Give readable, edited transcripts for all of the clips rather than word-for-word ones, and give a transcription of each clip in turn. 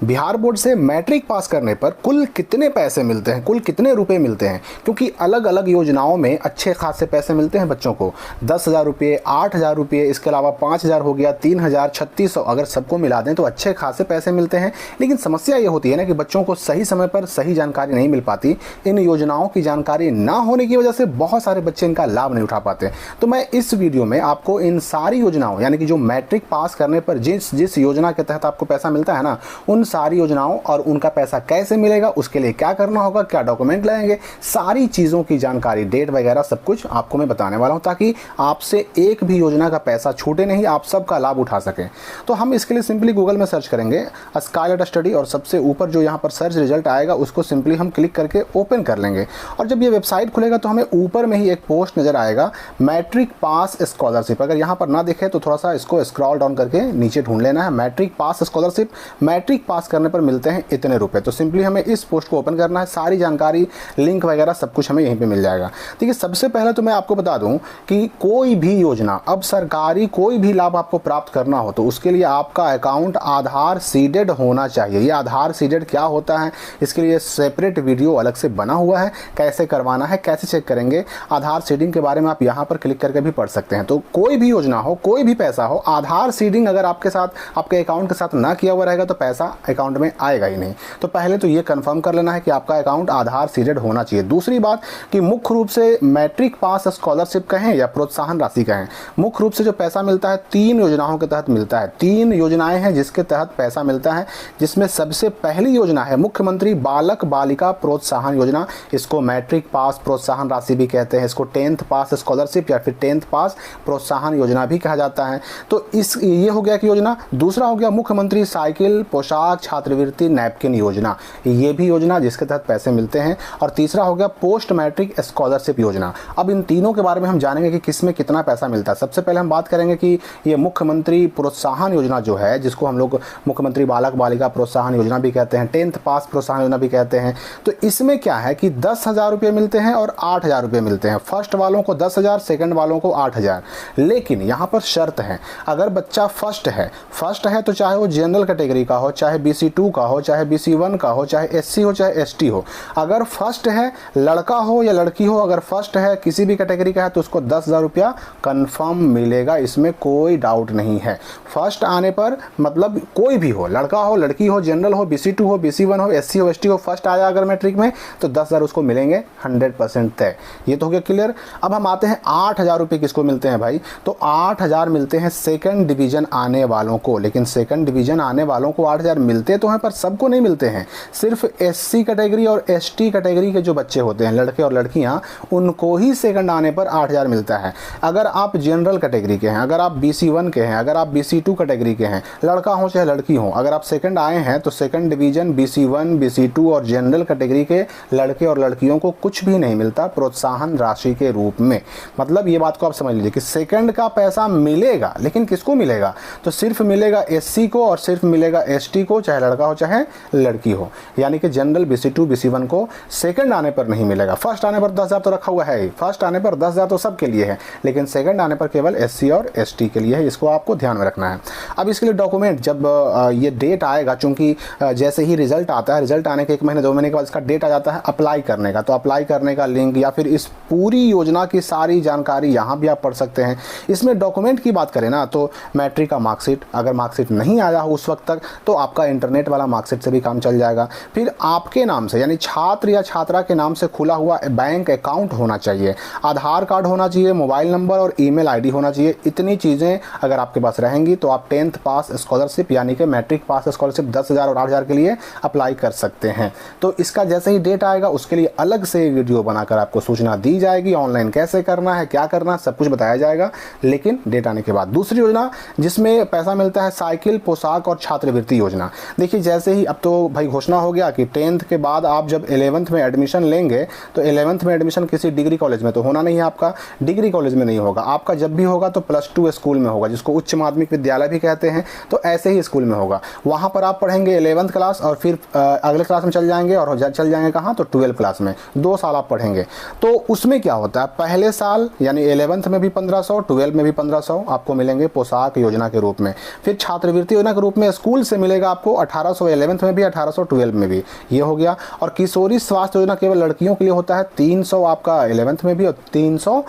Bihar board से matric pass करने पर कुल कितने पैसे मिलते हैं, कुल कितने रुपए मिलते हैं? क्योंकि अलग अलग योजनाओं में अच्छे खासे पैसे मिलते हैं बच्चों को। 10,000 रुपये, 8,000 रुपये, इसके अलावा 5,000 हो गया, 3,000, 3,600, अगर सबको मिला दें तो अच्छे खासे पैसे मिलते हैं। लेकिन समस्या ये होती है ना कि बच्चों को सही समय पर सही जानकारी नहीं मिल पाती। इन योजनाओं की जानकारी ना होने की वजह से बहुत सारे बच्चे इनका लाभ नहीं उठा पाते। तो मैं इस वीडियो में आपको इन सारी योजनाओं, यानी कि जो मैट्रिक पास करने पर जिस जिस योजना के तहत आपको पैसा मिलता है ना, उन सारी योजनाओं और उनका पैसा कैसे मिलेगा, उसके लिए क्या करना होगा, क्या डॉक्यूमेंट लगेंगे, सारी चीज़ों की जानकारी, डेट वगैरह सब कुछ आपको मैं बताने वाला हूं, ताकि आपसे एक भी योजना का पैसा छूटे नहीं, आप सबका लाभ उठा सकें। तो हम इसके लिए सिंपली गूगल में सर्च करेंगे स्काईलाइट स्टडी, और सबसे ऊपर जो यहाँ पर सर्च रिजल्ट आएगा उसको सिंपली हम क्लिक करके ओपन कर लेंगे। और जब ये वेबसाइट खुलेगा तो हमें ऊपर में ही एक पोस्ट नजर आएगा, मैट्रिक पास स्कॉलरशिप। अगर यहाँ पर ना दिखे तो थोड़ा सा इसको स्क्रॉल डाउन करके नीचे ढूंढ लेना है, matric pass scholarship, matric pass करने पर मिलते हैं इतने रुपए। तो सिंपली हमें इस पोस्ट को ओपन करना है, सारी जानकारी, लिंक वगैरह सब कुछ हमें यहीं पे मिल जाएगा। ठीक है, सबसे पहले तो मैं आपको बता दूं कि कोई भी योजना, अब सरकारी कोई भी लाभ आपको प्राप्त करना हो तो उसके लिए आपका अकाउंट आधार सीडेड होना चाहिए। ये आधार सीडेड क्या होता है, इसके लिए सेपरेट वीडियो अलग से बना हुआ है, कैसे करवाना है, कैसे चेक करेंगे, आधार सीडिंग के बारे में आप यहाँ पर क्लिक करके भी पढ़ सकते हैं। तो कोई भी योजना हो, कोई भी पैसा हो, आधार सीडिंग अगर आपके साथ, आपके अकाउंट के साथ ना किया हुआ रहेगा तो पैसा अकाउंट में आएगा ही नहीं। तो पहले तो ये कंफर्म कर लेना है कि आपका अकाउंट आधार सीडेड होना चाहिए। दूसरी बात कि मुख्य रूप से मैट्रिक पास स्कॉलरशिप कहें या प्रोत्साहन राशि कहें, मुख्य रूप से जो पैसा मिलता है 3 योजनाओं के तहत मिलता है। 3 योजनाएं हैं जिसके तहत पैसा मिलता है, जिसमें सबसे पहली योजना है मुख्यमंत्री बालक बालिका प्रोत्साहन योजना। इसको मैट्रिक पास प्रोत्साहन राशि भी कहते हैं, इसको 10th पास स्कॉलरशिप या फिर 10th पास प्रोत्साहन योजना भी कहा जाता है। तो ये हो गया कि योजना। दूसरा हो गया मुख्यमंत्री साइकिल, पोशाक, छात्रवृत्ति, नैपकिन योजना, ये भी योजना जिसके तहत पैसे मिलते हैं। और तीसरा हो गया पोस्ट मैट्रिक स्कॉलरशिप योजना। अब इन तीनों के बारे में हम जानेंगे कि किसमें कितना पैसा मिलता है। सबसे पहले हम बात करेंगे कि ये मुख्यमंत्री प्रोत्साहन योजना जो है, जिसको हम लोग मुख्यमंत्री बालक बालिका प्रोत्साहन योजना भी कहते हैं, 10th पास प्रोत्साहन योजना भी कहते हैं। तो इसमें क्या है कि 10,000 रुपये मिलते हैं और 8,000 रुपये मिलते हैं। फर्स्ट वालों को 10,000, सेकंड वालों को 8,000। लेकिन यहाँ पर शर्त है, अगर बच्चा फर्स्ट है तो चाहे वो जनरल कैटेगरी का हो, चाहे BC2 का हो, चाहे BC1 का हो, चाहे SC हो, चाहे ST हो, अगर फर्स्ट है, लड़का हो या लड़की हो, अगर फर्स्ट है किसी भी कैटेगरी का है तो उसको 10,000 रुपया कन्फर्म मिलेगा, इसमें कोई डाउट नहीं है। फर्स्ट आने पर मतलब कोई भी हो, लड़का हो, लड़की हो, जनरल हो, BC2 हो, BC1 हो, SC हो, ST हो, फर्स्ट आया अगर मैट्रिक में तो 10,000 उसको मिलेंगे 100% तय। ये तो हो गया क्लियर। अब हम आते हैं 8,000 रुपये किसको मिलते हैं भाई? तो 8,000 मिलते हैं सेकंड डिवीजन आने वालों को। लेकिन सेकंड डिवीजन आने वालों को 8,000 मिलते तो हैं, पर सबको नहीं मिलते हैं। सिर्फ SC कैटेगरी और ST कैटेगरी के जो बच्चे होते हैं, लड़के और लड़कियां, उनको ही सेकंड आने पर 8,000 मिलता है। अगर आप जनरल कैटेगरी के हैं, अगर आप BC1 के हैं, अगर आप BC2 कैटेगरी के हैं, लड़का हो चाहे लड़की हो, अगर आप सेकंड आए हैं तो सेकंड डिवीजन BC1, BC2 और जनरल कैटेगरी के लड़के और लड़कियों को कुछ भी नहीं मिलता प्रोत्साहन राशि के रूप में। मतलब ये बात को आप समझ लीजिए कि सेकंड का पैसा मिलेगा, लेकिन किसको मिलेगा? तो सिर्फ मिलेगा SC को और सिर्फ मिलेगा ST को, चाहे लड़का हो चाहे लड़की हो। यानी कि जनरल BC2, BC1 को सेकंड आने पर नहीं मिलेगा। फर्स्ट आने पर 10,000 तो रखा हुआ है, फर्स्ट आने पर 10,000 तो सबके लिए है, लेकिन सेकंड आने पर केवल SC और ST के लिए है। इसको आपको ध्यान में रखना है। अब इसके लिए डॉक्यूमेंट, जब ये डेट आएगा, चूंकि जैसे ही रिजल्ट आता है, रिजल्ट आने के 1 महीने 2 महीने के बाद इसका डेट आ जाता है अप्लाई करने का, तो अप्लाई करने का लिंक या फिर इस पूरी योजना की सारी जानकारी यहाँ भी आप पढ़ सकते हैं। इसमें डॉक्यूमेंट की बात करें ना तो मैट्रिक का मार्कशीट, अगर मार्कशीट नहीं आया हो उस वक्त तक तो आपका इंटरनेट वाला मार्कशीट से भी काम चल जाएगा। फिर आपके नाम से, यानी छात्र या छात्रा के नाम से खुला हुआ बैंक अकाउंट होना चाहिए, आधार कार्ड होना चाहिए, मोबाइल नंबर और ईमेल आईडी होना चाहिए। इतनी चीज़ें अगर आपके पास रहेंगी तो आप 10th पास स्कॉलरशिप यानी कि मैट्रिक पास स्कॉलरशिप 10,000 और 8,000 के लिए अप्लाई कर सकते हैं। तो इसका जैसे ही डेट आएगा उसके लिए अलग से वीडियो बनाकर आपको सूचना दी जाएगी, ऑनलाइन कैसे करना है, क्या करना है, सब कुछ बताया जाएगा, लेकिन डेट आने के बाद। दूसरी योजना जिसमें पैसा मिलता है साइकिल, पोशाक और छात्रवृत्ति योजना। देखिए जैसे ही अब तो भाई घोषणा हो गया कि 10th के बाद आप जब 11th में एडमिशन लेंगे तो 11th में एडमिशन किसी डिग्री कॉलेज में तो होना नहीं है, आपका डिग्री कॉलेज में नहीं होगा, आपका जब भी होगा तो +2 स्कूल में होगा, जिसको उच्च माध्यमिक विद्यालय भी कहते हैं। तो ऐसे ही स्कूल में होगा, वहाँ पर आप पढ़ेंगे 11th क्लास और फिर अगले क्लास में चल जाएंगे और चल जाएंगे कहाँ? तो 12th क्लास में 2 साल आप पढ़ेंगे। तो उसमें क्या होता है, पहले साल यानी 11th में भी 1500, 12th में भी 1500 आपको मिलेंगे पोशाक योजना के रूप में। फिर छात्रवृत्ति योजना के रूप में स्कूल से मिलेगा आपको आपको 1800 11th में भी, 1812 में भी, ये हो गया। और किशोरी स्वास्थ्य योजना केवल लड़कियों के लिए होता है, 300 आपका 11th में भी और 300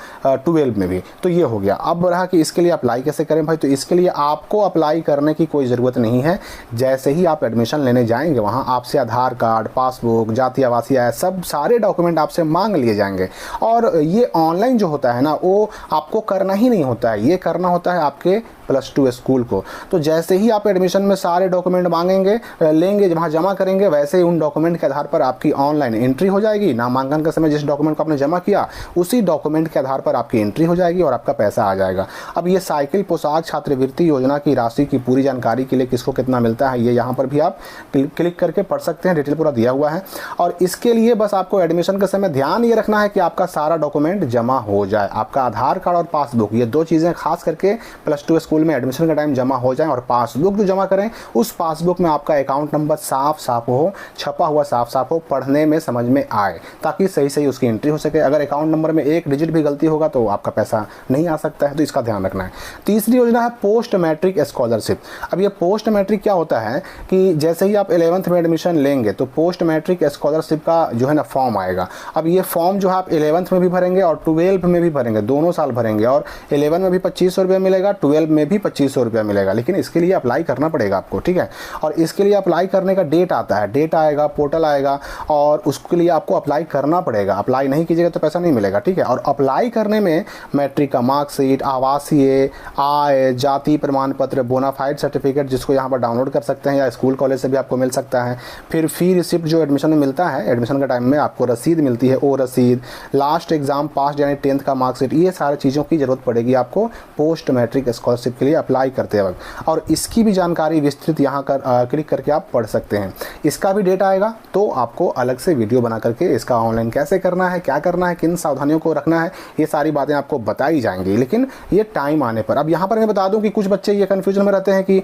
12 में भी, तो ये हो गया। अब रहा कि इसके लिए अप्लाई कैसे करें भाई, तो इसके लिए आपको अप्लाई करने की कोई ज़रूरत नहीं है। जैसे ही आप एडमिशन लेने जाएंगे वहाँ आपसे आधार कार्ड, पासबुक, जाति आवासीय, सब सारे डॉक्यूमेंट आपसे मांग लिए जाएंगे। और ये ऑनलाइन जो होता है ना, वो आपको करना ही नहीं होता है, ये करना होता है आपके +2 स्कूल को। तो जैसे ही आप एडमिशन में सारे डॉक्यूमेंट मांगेंगे, लेंगे, वहाँ जमा करेंगे, वैसे ही उन डॉक्यूमेंट के आधार पर आपकी ऑनलाइन एंट्री हो जाएगी। नामांकन के समय जिस डॉक्यूमेंट को आपने जमा किया उसी डॉक्यूमेंट के आधार पर आपकी एंट्री हो जाएगी और आपका पैसा आ जाएगा। अब ये साइकिल पोशाक छात्रवृत्ति योजना की राशि की पूरी जानकारी के लिए किसको कितना मिलता है, ये यहाँ पर भी आप क्लिक करके पढ़ सकते हैं, डिटेल पूरा दिया हुआ है। और इसके लिए बस आपको एडमिशन के समय ध्यान ये रखना है कि आपका सारा डॉक्यूमेंट जमा हो जाए। आपका आधार कार्ड और पासबुक, ये 2 चीज़ें खास करके +2 स्कूल में एडमिशन का टाइम जमा हो जाए। और पासबुक जो जमा करें उस पासबुक में आपका अकाउंट नंबर साफ साफ हो, छपा हुआ साफ साफ हो, पढ़ने में समझ में आए, ताकि सही सही उसकी एंट्री हो सके। अगर अकाउंट नंबर में 1 डिजिट भी गलती होगा तो आपका पैसा नहीं आ सकता है, तो इसका ध्यान रखना है। तीसरी योजना है पोस्ट मैट्रिक स्कॉलरशिप। अब ये पोस्ट मैट्रिक क्या होता है कि जैसे ही आप 11th में एडमिशन लेंगे तो पोस्ट मैट्रिक स्कॉलरशिप का जो है ना फॉर्म आएगा। अब ये फॉर्म जो है आप 11th में भी भरेंगे और 12th में भी भरेंगे, दोनों साल भरेंगे। और 11 में भी 2500 रुपया मिलेगा, 12 में भी 2500 रुपया मिलेगा, लेकिन इसके लिए अप्लाई करना पड़ेगा आपको, ठीक है। और इसके लिए अप्लाई करने का डेट आता है, डेट आएगा, पोर्टल आएगा और उसके लिए आपको अप्लाई करना पड़ेगा। अप्लाई नहीं कीजिएगा तो पैसा नहीं मिलेगा, ठीक है। और अप्लाई करने में मैट्रिक का मार्कशीट, आवासीय, आय, जाति प्रमाण पत्र, बोनाफाइड सर्टिफिकेट, जिसको यहाँ पर डाउनलोड कर सकते हैं या स्कूल कॉलेज से भी आपको मिल सकता है। फिर फी रिसिप्ट जो एडमिशन में मिलता है, एडमिशन के टाइम में आपको रसीद मिलती है, वो रसीद, लास्ट एग्जाम पास यानी 10th का मार्कशीट, ये सारी चीज़ों की जरूरत पड़ेगी आपको पोस्ट मैट्रिक स्कॉलरशिप के लिए अप्लाई करते वक्त। और इसकी भी जानकारी विस्तृत यहाँ कर क्लिक करके आप पढ़ सकते हैं। इसका भी डेट आएगा तो आपको अलग से वीडियो बना करके इसका ऑनलाइन कैसे करना है, क्या करना है, किन सावधानियों को रखना है, ये सारी बातें आपको बताई जाएंगी, लेकिन ये टाइम आने पर। अब यहाँ पर मैं बता दूं कि कुछ बच्चे ये कन्फ्यूजन में रहते हैं कि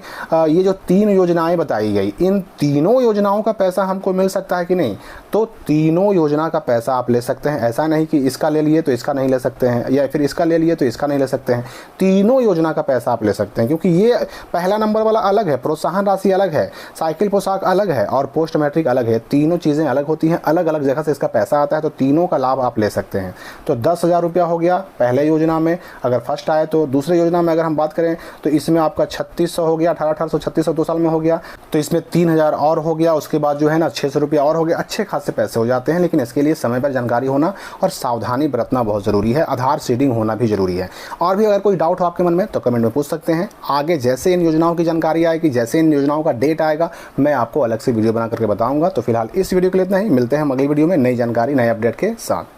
ये जो 3 योजनाएं बताई गई, इन तीनों योजनाओं का पैसा हमको मिल सकता है कि नहीं। तो तीनों योजना का पैसा आप ले सकते हैं, ऐसा नहीं कि इसका ले लिए तो इसका नहीं ले सकते हैं, या फिर इसका ले लिए तो इसका नहीं ले सकते हैं। तीनों योजना का पैसा आप ले सकते हैं, क्योंकि ये पहला नंबर वाला अलग है, प्रोत्साहन राशि अलग है, साइकिल पोशाक अलग है और पोस्ट मैट्रिक अलग है। तीनों चीज़ें अलग होती हैं, अलग अलग जगह से इसका पैसा आता है, तो तीनों का लाभ आप ले सकते हैं। तो 10,000 रुपया हो गया पहले योजना में, अगर फर्स्ट आए तो दूसरे योजना में अगर हम बात करें तो इसमें आपका 3600 हो गया, 1800 3600 2 साल में हो गया, तो इसमें 3000 और हो गया। उसके बाद जो है ना 600 रुपया और हो गया। अच्छे खासे पैसे हो जाते हैं, लेकिन इसके लिए समय पर जानकारी होना और सावधानी बरतना बहुत ज़रूरी है, आधार सीडिंग होना भी ज़रूरी है। और भी अगर कोई डाउट हो आपके मन में तो कमेंट में पूछ सकते हैं। आगे जैसे इन योजनाओं की जानकारी आएगी, जैसे इन योजनाओं का डेट आएगा, मैं आपको अलग से वीडियो बना करके बताऊंगा। तो फिलहाल इस वीडियो के लिए इतना ही, मिलते हैं अगली वीडियो में नई जानकारी, नए अपडेट के साथ।